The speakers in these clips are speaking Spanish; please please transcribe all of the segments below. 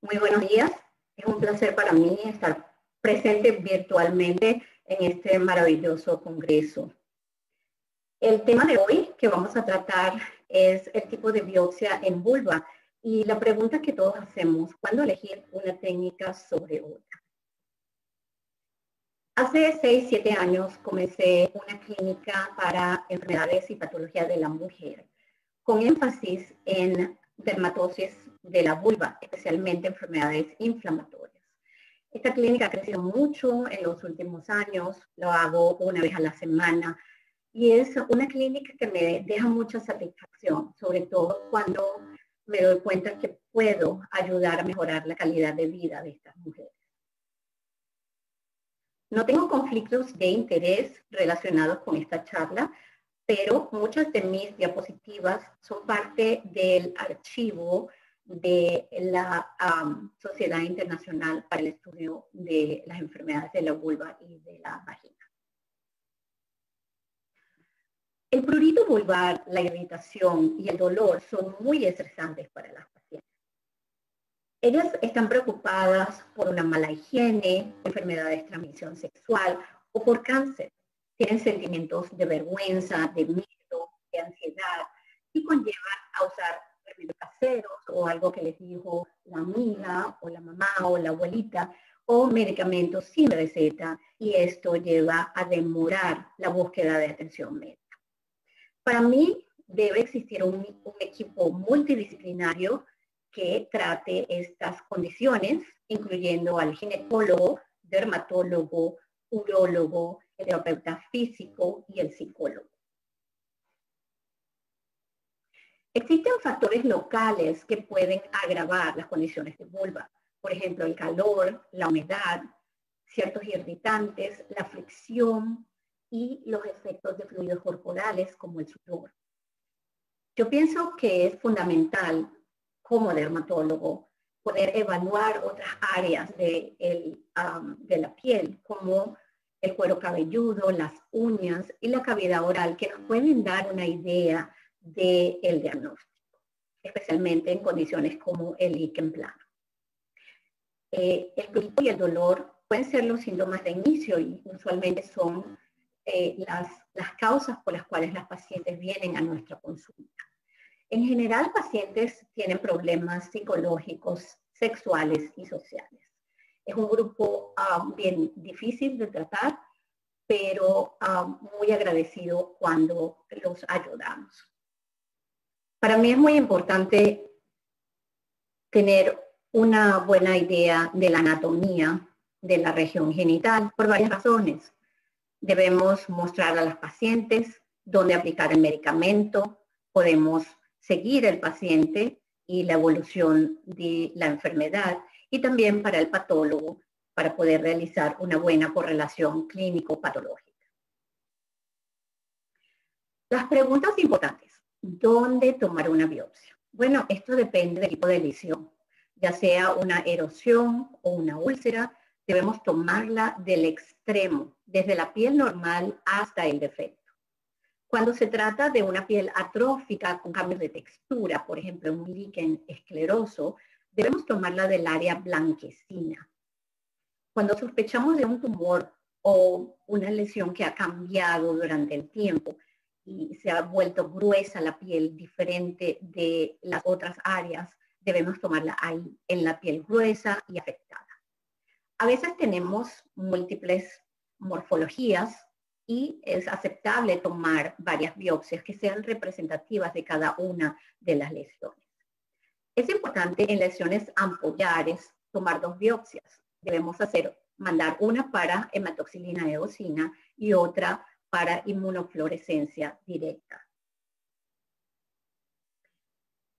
Muy buenos días. Es un placer para mí estar presente virtualmente en este maravilloso congreso. El tema de hoy que vamos a tratar es el tipo de biopsia en vulva y la pregunta que todos hacemos, ¿cuándo elegir una técnica sobre otra? Hace 6, 7 años comencé una clínica para enfermedades y patologías de la mujer, con énfasis en dermatosis de la vulva, especialmente enfermedades inflamatorias. Esta clínica ha crecido mucho en los últimos años, lo hago una vez a la semana y es una clínica que me deja mucha satisfacción, sobre todo cuando me doy cuenta que puedo ayudar a mejorar la calidad de vida de estas mujeres. No tengo conflictos de interés relacionados con esta charla, pero muchas de mis diapositivas son parte del archivo de la Sociedad Internacional para el Estudio de las Enfermedades de la Vulva y de la Vagina. El prurito vulvar, la irritación y el dolor son muy estresantes para las pacientes. Ellas están preocupadas por una mala higiene, enfermedades de transmisión sexual o por cáncer. Tienen sentimientos de vergüenza, de miedo, de ansiedad y conllevan a usar remedios caseros o algo que les dijo la amiga o la mamá o la abuelita o medicamentos sin receta y esto lleva a demorar la búsqueda de atención médica. Para mí debe existir un equipo multidisciplinario que trate estas condiciones, incluyendo al ginecólogo, dermatólogo, urólogo, el terapeuta físico y el psicólogo. Existen factores locales que pueden agravar las condiciones de vulva. Por ejemplo, el calor, la humedad, ciertos irritantes, la fricción y los efectos de fluidos corporales como el sudor. Yo pienso que es fundamental como dermatólogo poder evaluar otras áreas de la piel, como el cuero cabelludo, las uñas y la cavidad oral, que nos pueden dar una idea del diagnóstico, especialmente en condiciones como el líquen plano. El prurito y el dolor pueden ser los síntomas de inicio y usualmente son las causas por las cuales las pacientes vienen a nuestra consulta. En general, pacientes tienen problemas psicológicos, sexuales y sociales. Es un grupo bien difícil de tratar, pero muy agradecido cuando los ayudamos. Para mí es muy importante tener una buena idea de la anatomía de la región genital por varias razones. Debemos mostrar a las pacientes dónde aplicar el medicamento, podemos seguir el paciente y la evolución de la enfermedad y también para el patólogo para poder realizar una buena correlación clínico-patológica. Las preguntas importantes. ¿Dónde tomar una biopsia? Bueno, esto depende del tipo de lesión. Ya sea una erosión o una úlcera, debemos tomarla del extremo, desde la piel normal hasta el defecto. Cuando se trata de una piel atrófica con cambios de textura, por ejemplo, un líquen escleroso, debemos tomarla del área blanquecina. Cuando sospechamos de un tumor o una lesión que ha cambiado durante el tiempo y se ha vuelto gruesa la piel, diferente de las otras áreas, debemos tomarla ahí, en la piel gruesa y afectada. A veces tenemos múltiples morfologías y es aceptable tomar varias biopsias que sean representativas de cada una de las lesiones. Es importante en lesiones ampollares tomar 2 biopsias. Debemos mandar una para hematoxilina eosina y otra para inmunofluorescencia directa.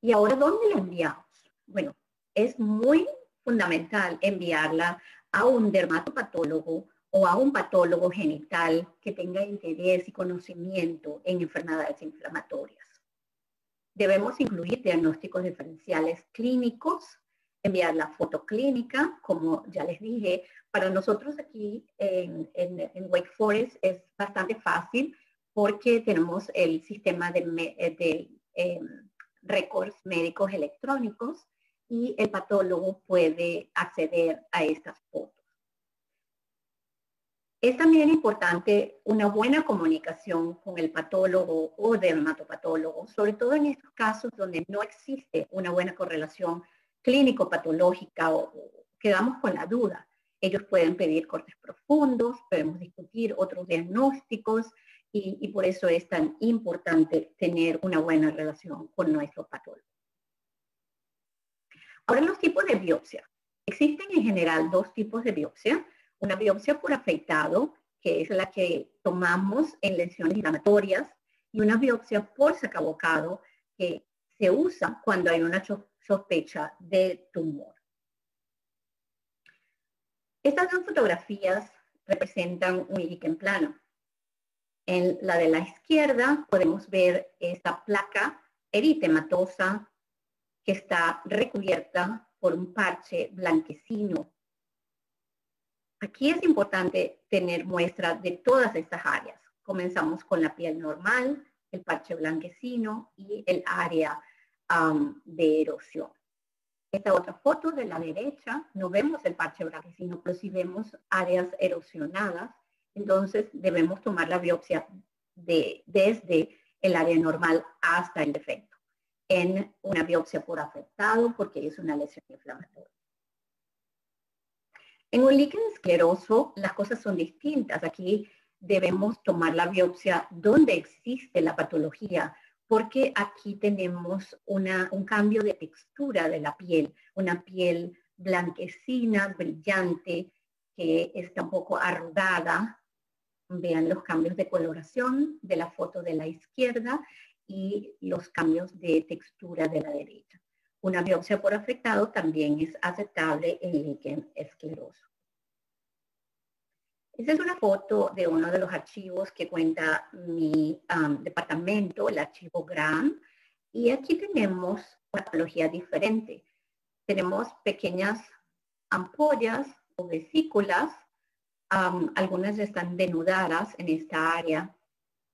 ¿Y ahora dónde la enviamos? Bueno, es muy fundamental enviarla a un dermatopatólogo o a un patólogo genital que tenga interés y conocimiento en enfermedades inflamatorias. Debemos incluir diagnósticos diferenciales clínicos, enviar la foto clínica, como ya les dije. Para nosotros aquí en Wake Forest es bastante fácil porque tenemos el sistema de récords médicos electrónicos. y el patólogo puede acceder a estas fotos. Es también importante una buena comunicación con el patólogo o dermatopatólogo, sobre todo en estos casos donde no existe una buena correlación clínico-patológica o quedamos con la duda. Ellos pueden pedir cortes profundos, podemos discutir otros diagnósticos y por eso es tan importante tener una buena relación con nuestro patólogo. Ahora, los tipos de biopsia. Existen en general dos tipos de biopsia. Una biopsia por afeitado, que es la que tomamos en lesiones inflamatorias, y una biopsia por sacabocado, que se usa cuando hay una sospecha de tumor. Estas dos fotografías representan un líquen plano. En la de la izquierda podemos ver esta placa eritematosa que está recubierta por un parche blanquecino. Aquí es importante tener muestra de todas estas áreas. Comenzamos con la piel normal, el parche blanquecino y el área de erosión. Esta otra foto de la derecha, no vemos el parche blanquecino, pero sí vemos áreas erosionadas. Entonces debemos tomar la biopsia desde el área normal hasta el defecto, en una biopsia por afectado porque es una lesión inflamatoria. En un líquen escleroso las cosas son distintas. Aquí debemos tomar la biopsia donde existe la patología, porque aquí tenemos un cambio de textura de la piel, una piel blanquecina, brillante, que está un poco arrugada. Vean los cambios de coloración de la foto de la izquierda y los cambios de textura de la derecha. Una biopsia por afectado también es aceptable en líquen escleroso. Esta es una foto de uno de los archivos que cuenta mi departamento, el archivo GRAM, y aquí tenemos una patología diferente. Tenemos pequeñas ampollas o vesículas, algunas están denudadas en esta área,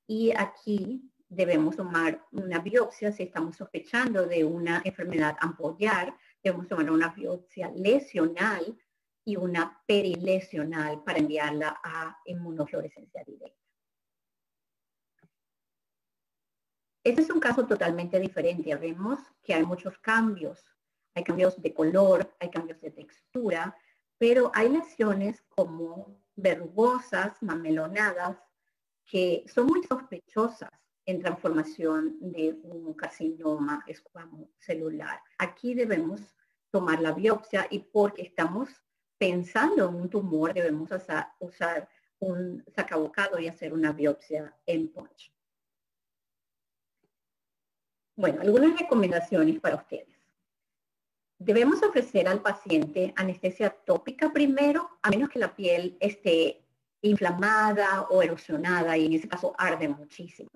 y aquí debemos tomar una biopsia si estamos sospechando de una enfermedad ampollar. Debemos tomar una biopsia lesional y una perilesional para enviarla a inmunofluorescencia directa. Este es un caso totalmente diferente. Vemos que hay muchos cambios. Hay cambios de color, hay cambios de textura, pero hay lesiones como verrugosas, mamelonadas, que son muy sospechosas en transformación de un carcinoma escuamocelular. Aquí debemos tomar la biopsia y porque estamos pensando en un tumor debemos usar un sacabocado y hacer una biopsia en punch. Bueno, algunas recomendaciones para ustedes. Debemos ofrecer al paciente anestesia tópica primero, a menos que la piel esté inflamada o erosionada y en ese caso arde muchísimo.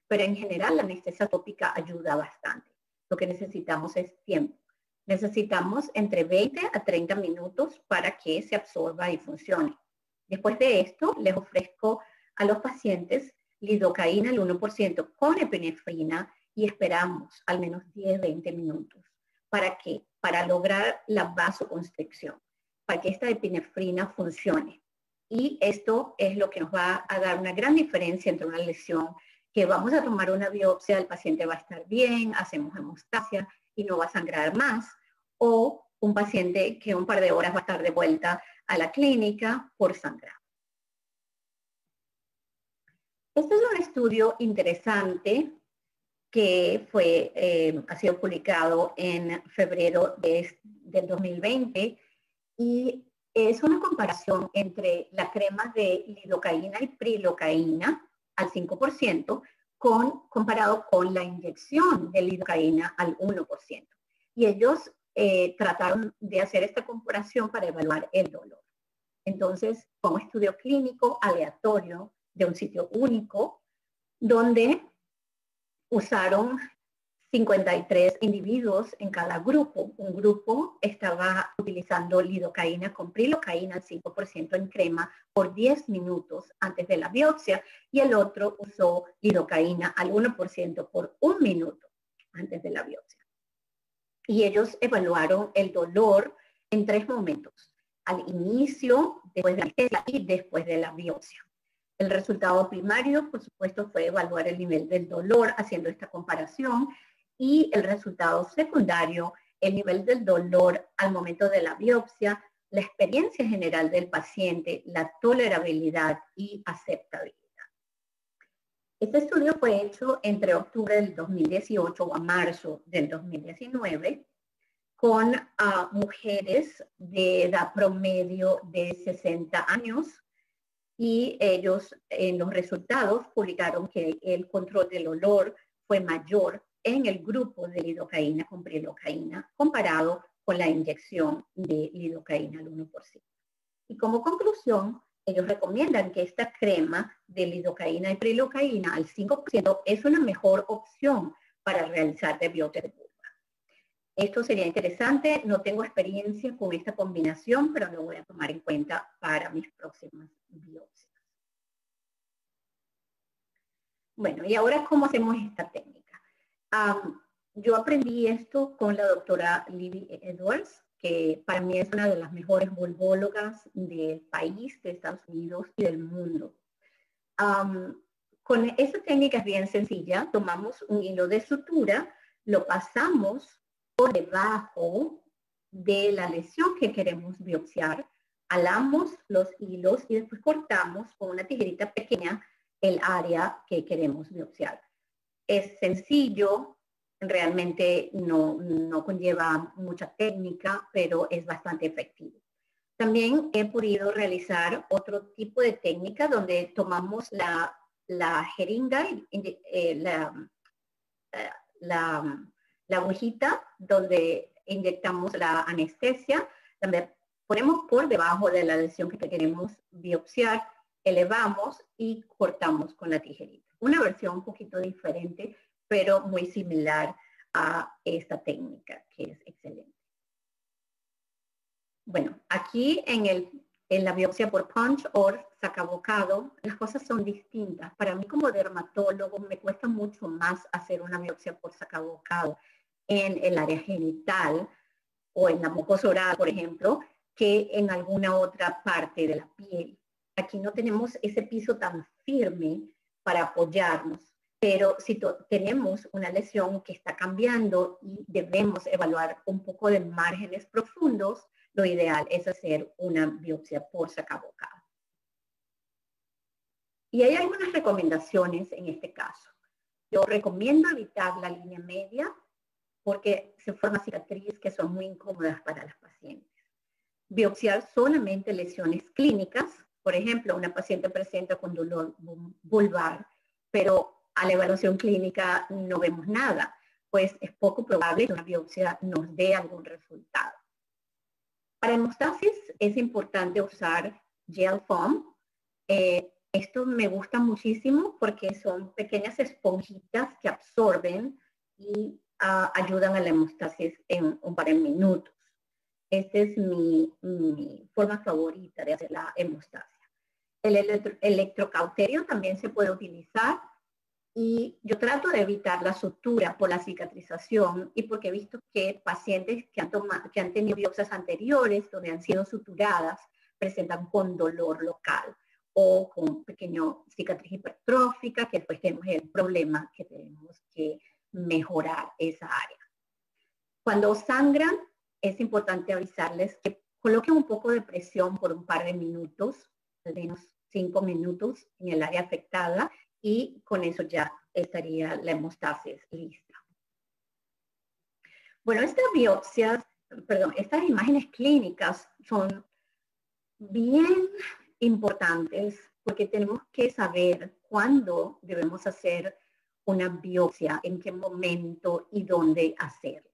Pero en general la anestesia tópica ayuda bastante. Lo que necesitamos es tiempo. Necesitamos entre 20 a 30 minutos para que se absorba y funcione. Después de esto, les ofrezco a los pacientes lidocaína al 1% con epinefrina y esperamos al menos 10-20 minutos. ¿Para qué? Para lograr la vasoconstricción, para que esta epinefrina funcione. Y esto es lo que nos va a dar una gran diferencia entre una lesión que vamos a tomar una biopsia, el paciente va a estar bien, hacemos hemostasia y no va a sangrar más, o un paciente que un par de horas va a estar de vuelta a la clínica por sangrar. Este es un estudio interesante que ha sido publicado en febrero del 2020 y es una comparación entre la crema de lidocaína y prilocaína al 5% comparado con la inyección de lidocaína al 1%. Y ellos trataron de hacer esta comparación para evaluar el dolor. Entonces, fue un estudio clínico aleatorio de un sitio único donde usaron 53 individuos en cada grupo. Un grupo estaba utilizando lidocaína con prilocaína al 5% en crema por 10 minutos antes de la biopsia y el otro usó lidocaína al 1% por 1 minuto antes de la biopsia. y ellos evaluaron el dolor en 3 momentos: al inicio, después de la anestesia y después de la biopsia. El resultado primario, por supuesto, fue evaluar el nivel del dolor haciendo esta comparación, y el resultado secundario, el nivel del dolor al momento de la biopsia, la experiencia general del paciente, la tolerabilidad y aceptabilidad. Este estudio fue hecho entre octubre del 2018 a marzo del 2019 con mujeres de edad promedio de 60 años, y ellos en los resultados publicaron que el control del dolor fue mayor en el grupo de lidocaína con prilocaína comparado con la inyección de lidocaína al 1%. Y como conclusión, ellos recomiendan que esta crema de lidocaína y prilocaína al 5% es una mejor opción para realizar biopsia de vulva. Esto sería interesante, no tengo experiencia con esta combinación, pero lo voy a tomar en cuenta para mis próximas biopsias. Bueno, y ahora, ¿cómo hacemos esta técnica? Yo aprendí esto con la doctora Libby Edwards, que para mí es una de las mejores vulvólogas del país, de Estados Unidos y del mundo. Con esta técnica es bien sencilla. Tomamos un hilo de sutura, lo pasamos por debajo de la lesión que queremos biopsiar, alamos los hilos y después cortamos con una tijerita pequeña el área que queremos biopsiar. Es sencillo, realmente no conlleva mucha técnica, pero es bastante efectivo. También he podido realizar otro tipo de técnica donde tomamos la jeringa, la agujita donde inyectamos la anestesia, también ponemos por debajo de la lesión que queremos biopsiar, elevamos y cortamos con la tijerita. Una versión un poquito diferente, pero muy similar a esta técnica, que es excelente. Bueno, aquí en la biopsia por punch o sacabocado, las cosas son distintas. Para mí como dermatólogo me cuesta mucho más hacer una biopsia por sacabocado en el área genital o en la mucosa oral, por ejemplo, que en alguna otra parte de la piel. Aquí no tenemos ese piso tan firme para apoyarnos, pero si tenemos una lesión que está cambiando y debemos evaluar un poco de márgenes profundos, lo ideal es hacer una biopsia por sacabocado. Y hay algunas recomendaciones en este caso. Yo recomiendo evitar la línea media porque se forman cicatrices que son muy incómodas para las pacientes. Biopsiar solamente lesiones clínicas. Por ejemplo, una paciente presenta con dolor vulvar, pero a la evaluación clínica no vemos nada, pues es poco probable que una biopsia nos dé algún resultado. Para hemostasis es importante usar gel foam. Esto me gusta muchísimo porque son pequeñas esponjitas que absorben y ayudan a la hemostasis en un par de minutos. Esta es mi forma favorita de hacer la hemostasia. El electrocauterio también se puede utilizar y yo trato de evitar la sutura por la cicatrización y porque he visto que pacientes que han tenido biopsias anteriores donde han sido suturadas presentan con dolor local o con pequeño cicatriz hipertrófica, que después tenemos el problema que tenemos que mejorar esa área. Cuando sangran, es importante avisarles que coloquen un poco de presión por un par de minutos, al menos 5 minutos en el área afectada, y con eso ya estaría la hemostasis lista. Bueno, estas imágenes clínicas son bien importantes porque tenemos que saber cuándo debemos hacer una biopsia, en qué momento y dónde hacerla.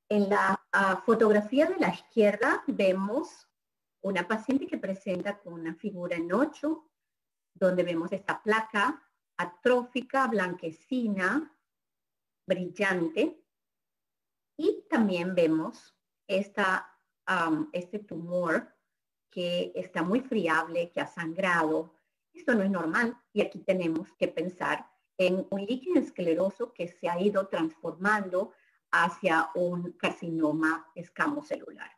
En la fotografía de la izquierda vemos una paciente que presenta con una figura en 8, donde vemos esta placa atrófica, blanquecina, brillante, y también vemos este tumor que está muy friable, que ha sangrado. Esto no es normal y aquí tenemos que pensar en un líquido escleroso que se ha ido transformando hacia un carcinoma escamocelular.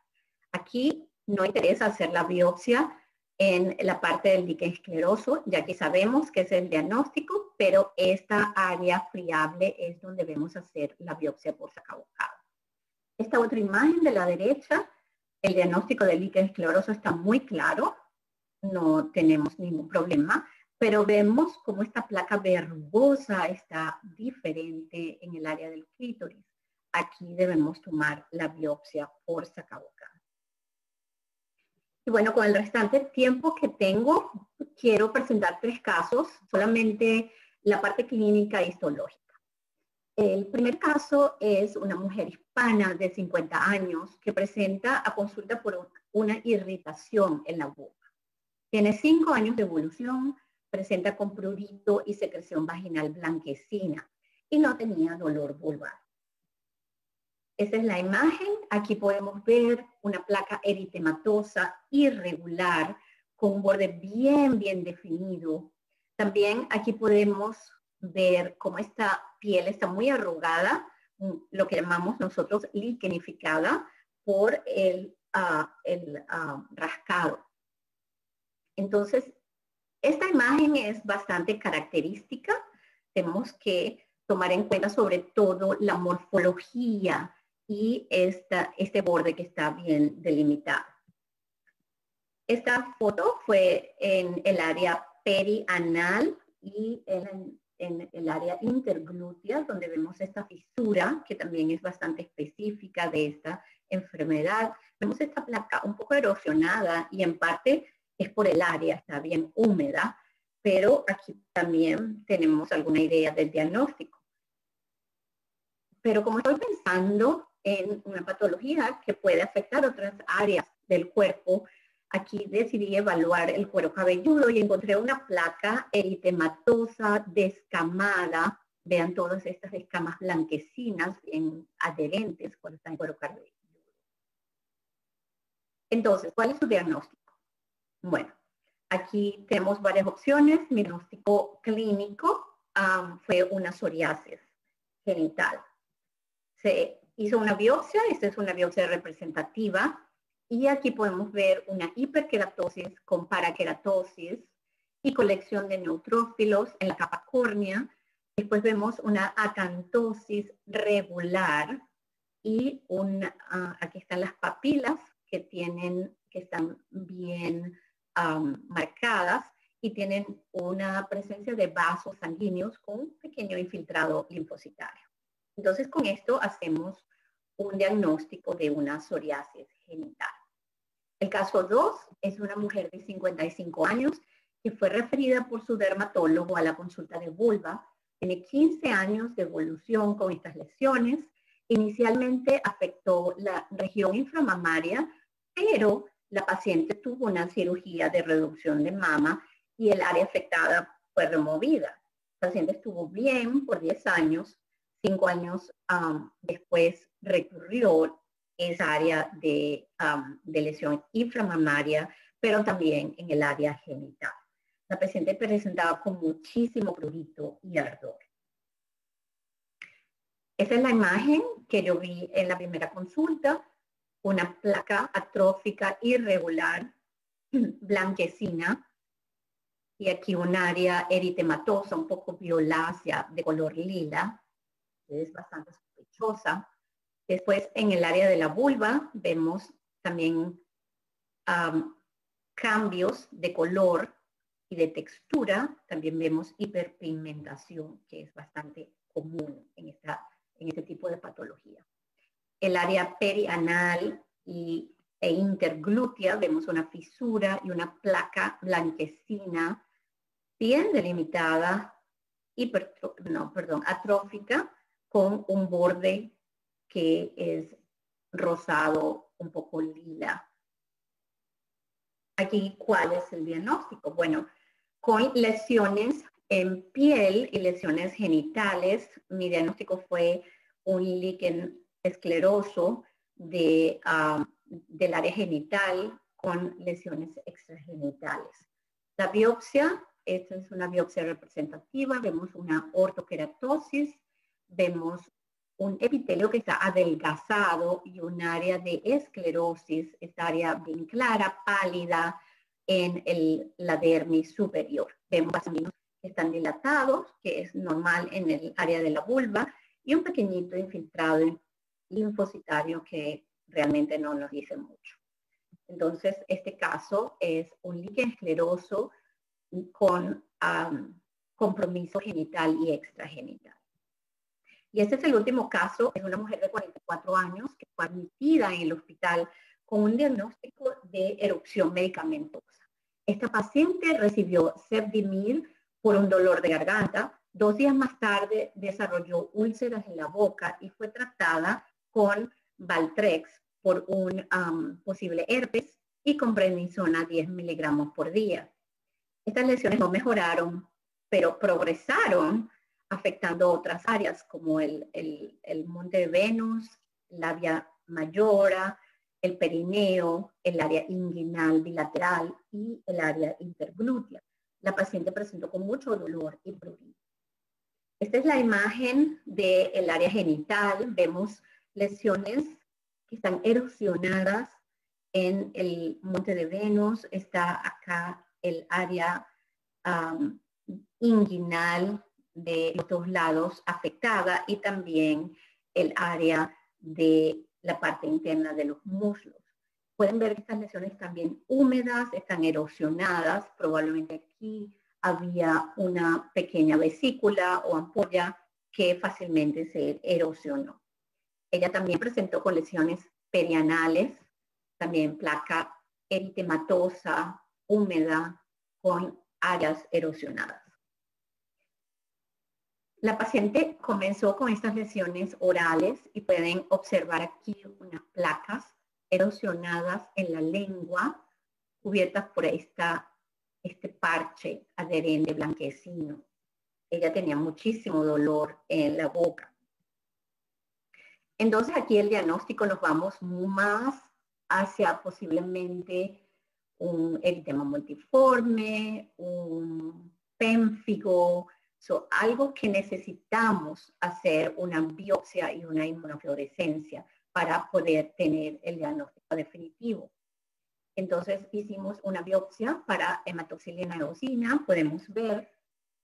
Aquí no interesa hacer la biopsia en la parte del líquen escleroso, ya que sabemos que es el diagnóstico, pero esta área friable es donde debemos hacer la biopsia por sacabocado. Esta otra imagen de la derecha, el diagnóstico del líquen escleroso está muy claro, no tenemos ningún problema, pero vemos cómo esta placa verrugosa está diferente en el área del clítoris. Aquí debemos tomar la biopsia por sacabocado. Y bueno, con el restante tiempo que tengo, quiero presentar 3 casos, solamente la parte clínica y histológica. El primer caso es una mujer hispana de 50 años que presenta a consulta por una irritación en la boca. Tiene 5 años de evolución, presenta con prurito y secreción vaginal blanquecina y no tenía dolor vulvar. Esta es la imagen. Aquí podemos ver una placa eritematosa irregular con un borde bien definido. También aquí podemos ver cómo esta piel está muy arrugada, lo que llamamos nosotros liquenificada por el rascado. Entonces, esta imagen es bastante característica. Tenemos que tomar en cuenta sobre todo la morfología y este borde que está bien delimitado. Esta foto fue en el área perianal y en el área interglútea, donde vemos esta fisura, que también es bastante específica de esta enfermedad. Vemos esta placa un poco erosionada y en parte es por el área, está bien húmeda, pero aquí también tenemos alguna idea del diagnóstico. Pero como estoy pensando en una patología que puede afectar otras áreas del cuerpo, aquí decidí evaluar el cuero cabelludo y encontré una placa eritematosa descamada. Vean todas estas escamas blanquecinas, bien adherentes cuando está en cuero cabelludo. Entonces, ¿cuál es su diagnóstico? Bueno, aquí tenemos varias opciones. Mi diagnóstico clínico fue una psoriasis genital. Se hizo una biopsia, esta es una biopsia representativa, y aquí podemos ver una hiperkeratosis con parakeratosis y colección de neutrófilos en la capa córnea. Después vemos una acantosis regular y aquí están las papilas que están bien marcadas y tienen una presencia de vasos sanguíneos con un pequeño infiltrado linfocitario. Entonces, con esto hacemos un diagnóstico de una psoriasis genital. El caso 2 es una mujer de 55 años que fue referida por su dermatólogo a la consulta de vulva. Tiene 15 años de evolución con estas lesiones. Inicialmente afectó la región inframamaria, pero la paciente tuvo una cirugía de reducción de mama y el área afectada fue removida. La paciente estuvo bien por 10 años. 5 años después recurrió esa área de lesión inframamaria, pero también en el área genital. La paciente presentaba con muchísimo prurito y ardor. Esa es la imagen que yo vi en la primera consulta, una placa atrófica irregular, blanquecina, y aquí un área eritematosa, un poco violácea, de color lila, es bastante sospechosa. Después, en el área de la vulva, vemos también cambios de color y de textura. También vemos hiperpigmentación, que es bastante común en este tipo de patología. El área perianal e interglútea, vemos una fisura y una placa blanquecina bien delimitada, atrófica, con un borde que es rosado, un poco lila. Aquí, ¿cuál es el diagnóstico? Bueno, con lesiones en piel y lesiones genitales, mi diagnóstico fue un líquen escleroso del área genital con lesiones extragenitales. La biopsia, esta es una biopsia representativa, vemos una ortokeratosis, vemos un epitelio que está adelgazado y un área de esclerosis, esta área bien clara, pálida en la dermis superior. Vemos vasaminos que están dilatados, que es normal en el área de la vulva, y un pequeñito infiltrado linfocitario que realmente no nos dice mucho. Entonces, este caso es un líquen escleroso con compromiso genital y extragenital. Y este es el último caso, es una mujer de 44 años que fue admitida en el hospital con un diagnóstico de erupción medicamentosa. Esta paciente recibió Zevdimir por un dolor de garganta. 2 días más tarde desarrolló úlceras en la boca y fue tratada con Valtrex por un posible herpes y con prednisona 10 miligramos por día. Estas lesiones no mejoraron, pero progresaron afectando otras áreas como el monte de Venus, labia mayora, el perineo, el área inguinal bilateral y el área interglútea. La paciente presentó con mucho dolor y prurito. Esta es la imagen del área genital. Vemos lesiones que están erosionadas en el monte de Venus. Está acá el área inguinal de los 2 lados afectada y también el área de la parte interna de los muslos. Pueden ver que estas lesiones están bien húmedas, están erosionadas. Probablemente aquí había una pequeña vesícula o ampolla que fácilmente se erosionó. Ella también presentó con lesiones perianales, también placa eritematosa, húmeda, con áreas erosionadas. La paciente comenzó con estas lesiones orales y pueden observar aquí unas placas erosionadas en la lengua, cubiertas por este parche adherente blanquecino. Ella tenía muchísimo dolor en la boca. Entonces aquí el diagnóstico nos vamos más hacia posiblemente un eritema multiforme, un pénfigo, algo que necesitamos hacer una biopsia y una inmunofluorescencia para poder tener el diagnóstico definitivo. Entonces hicimos una biopsia para hematoxilina eosina. Podemos ver,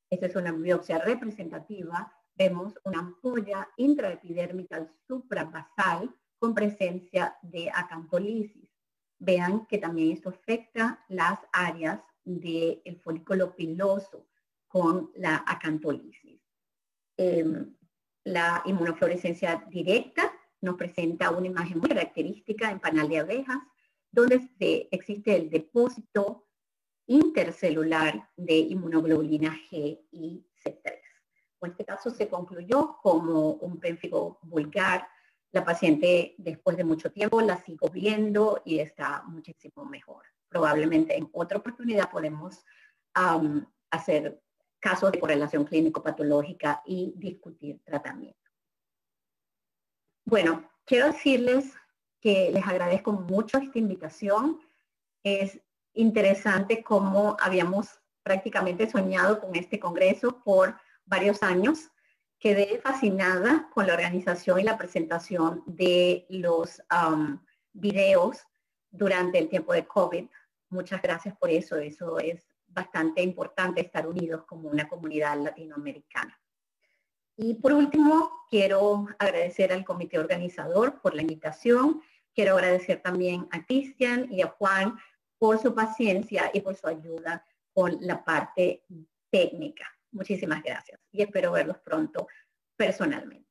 esta es una biopsia representativa. Vemos una ampolla intraepidérmica suprabasal con presencia de acantolisis. Vean que también esto afecta las áreas del folículo piloso con la acantolisis. La inmunofluorescencia directa nos presenta una imagen muy característica en panal de abejas, donde existe el depósito intercelular de inmunoglobulina G y C3. En este caso se concluyó como un pénfigo vulgar. La paciente después de mucho tiempo la sigo viendo y está muchísimo mejor. Probablemente en otra oportunidad podemos hacer casos de correlación clínico-patológica y discutir tratamiento. Bueno, quiero decirles que les agradezco mucho esta invitación. Es interesante cómo habíamos prácticamente soñado con este congreso por varios años. Quedé fascinada con la organización y la presentación de los videos durante el tiempo de COVID. Muchas gracias por eso. Eso es bastante importante, estar unidos como una comunidad latinoamericana. Y por último, quiero agradecer al comité organizador por la invitación. Quiero agradecer también a Cristian y a Juan por su paciencia y por su ayuda con la parte técnica. Muchísimas gracias y espero verlos pronto personalmente.